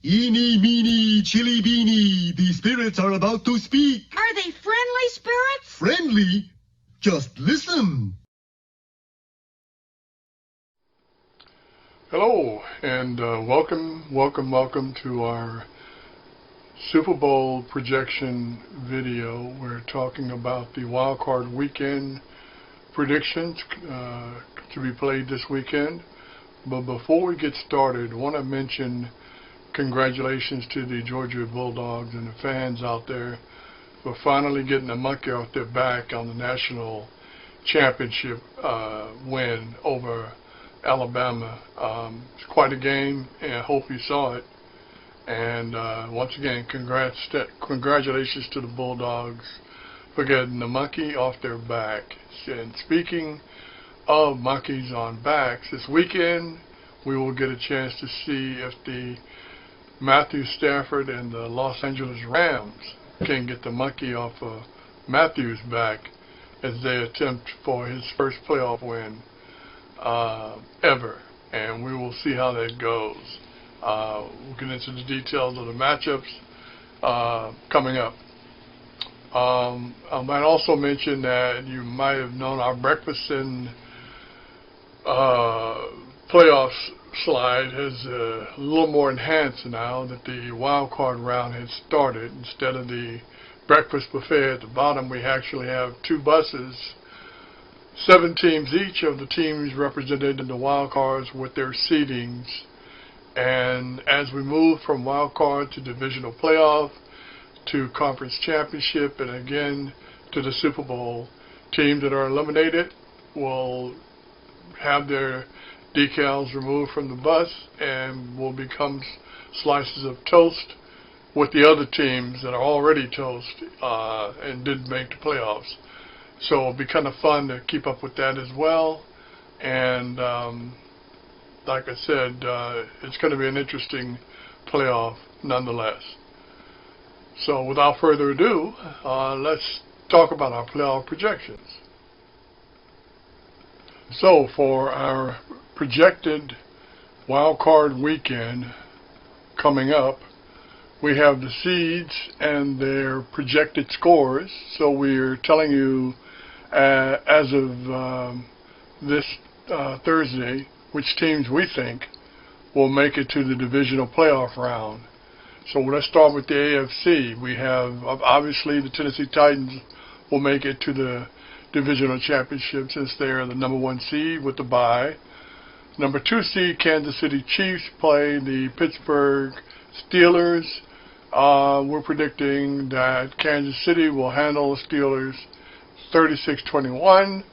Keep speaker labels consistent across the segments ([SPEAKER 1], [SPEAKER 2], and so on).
[SPEAKER 1] Eeny, meeny, chili beany, the spirits are about to speak.
[SPEAKER 2] Are they friendly spirits?
[SPEAKER 1] Friendly? Just listen.
[SPEAKER 3] Hello, and welcome to our Super Bowl projection video. We're talking about the Wild Card Weekend predictions to be played this weekend. But before we get started, I want to mention congratulations to the Georgia Bulldogs and the fans out there for finally getting the monkey off their back on the national championship win over Alabama. It's quite a game, and I hope you saw it. And once again, congratulations to the Bulldogs for getting the monkey off their back. And speaking of monkeys on backs, this weekend we will get a chance to see if the Matthew Stafford and the Los Angeles Rams can get the monkey off of Matthew's back as they attempt for his first playoff win ever. And we will see how that goes. We'll get into the details of the matchups coming up. I might also mention that you might have known our breakfast and playoffs slide is a little more enhanced now that the wild card round has started. Instead of the breakfast buffet at the bottom, we actually have two buses, 7 teams each of the teams represented in the wild cards with their seedings. And as we move from wild card to divisional playoff to conference championship and again to the Super Bowl, teams that are eliminated will have their decals removed from the bus and will become slices of toast with the other teams that are already toast and didn't make the playoffs. So it'll be kind of fun to keep up with that as well. And like I said, it's going to be an interesting playoff nonetheless. So without further ado, let's talk about our playoff projections. So for our projected wild card weekend coming up, we have the seeds and their projected scores. So we're telling you as of this Thursday which teams we think will make it to the divisional playoff round. So let's start with the AFC. We have obviously the Tennessee Titans will make it to the divisional championship since they're the number 1 seed with the bye. Number 2 seed Kansas City Chiefs play the Pittsburgh Steelers. We're predicting that Kansas City will handle the Steelers 36-21.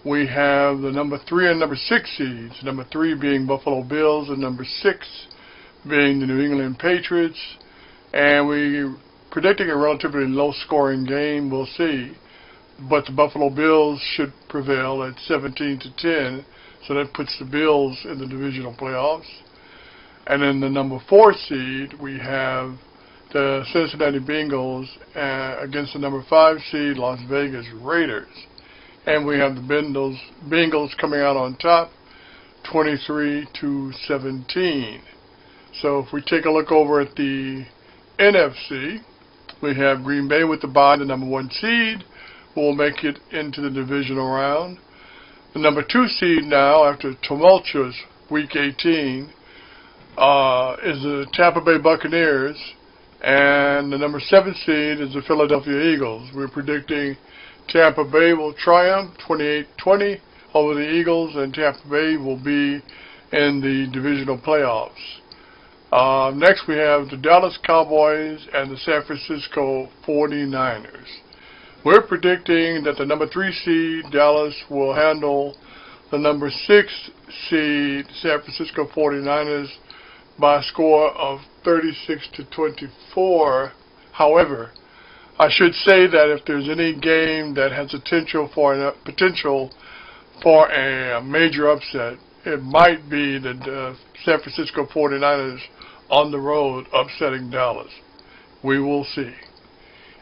[SPEAKER 3] We have the number 3 and number 6 seeds. Number 3 being Buffalo Bills and number 6 being the New England Patriots. And we're predicting a relatively low-scoring game. We'll see. But the Buffalo Bills should prevail at 17-10, so that puts the Bills in the divisional playoffs. And in the number 4 seed, we have the Cincinnati Bengals against the number 5 seed Las Vegas Raiders. And we have the Bengals coming out on top, 23-17. So if we take a look over at the NFC, we have Green Bay with the bye, the number 1 seed, will make it into the divisional round. The number 2 seed now, after a tumultuous Week 18, is the Tampa Bay Buccaneers, and the number 7 seed is the Philadelphia Eagles. We're predicting Tampa Bay will triumph 28-20 over the Eagles, and Tampa Bay will be in the divisional playoffs. Next we have the Dallas Cowboys and the San Francisco 49ers. We're predicting that the number 3 seed, Dallas, will handle the number 6 seed, San Francisco 49ers, by a score of 36-24. However, I should say that if there's any game that has potential for a major upset, it might be the San Francisco 49ers on the road upsetting Dallas. We will see.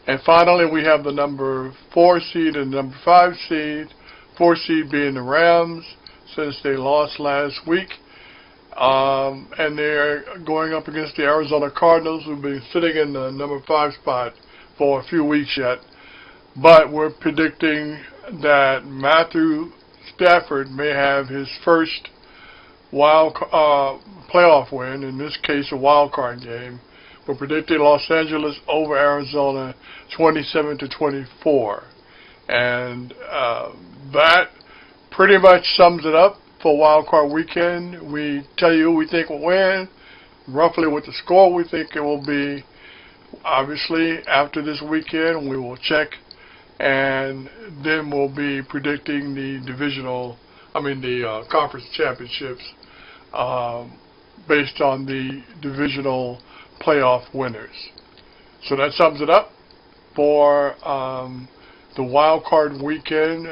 [SPEAKER 3] And finally, we have the number 4 seed and number 5 seed. 4 seed being the Rams, since they lost last week. And they're going up against the Arizona Cardinals, who've been sitting in the number 5 spot for a few weeks yet. But we're predicting that Matthew Stafford may have his first playoff win, in this case a wild card game. We're predicting Los Angeles over Arizona 27-24. And that pretty much sums it up for wild card weekend. We tell you we think we'll win, roughly what the score we think it will be. Obviously, after this weekend, we will check, and then we'll be predicting the conference championships based on the divisional playoff winners. So that sums it up for the wild card weekend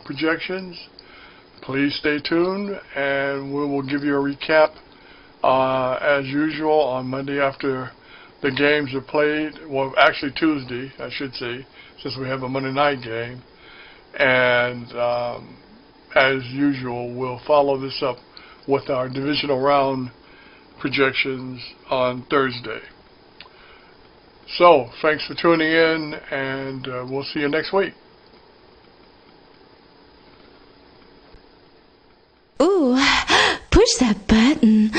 [SPEAKER 3] projections. Please stay tuned, and we will give you a recap as usual on Monday after the games are played. Well, actually Tuesday, I should say, since we have a Monday night game. And as usual, we'll follow this up with our divisional round projections on Thursday. So, thanks for tuning in, and we'll see you next week.
[SPEAKER 4] Ooh, push that button.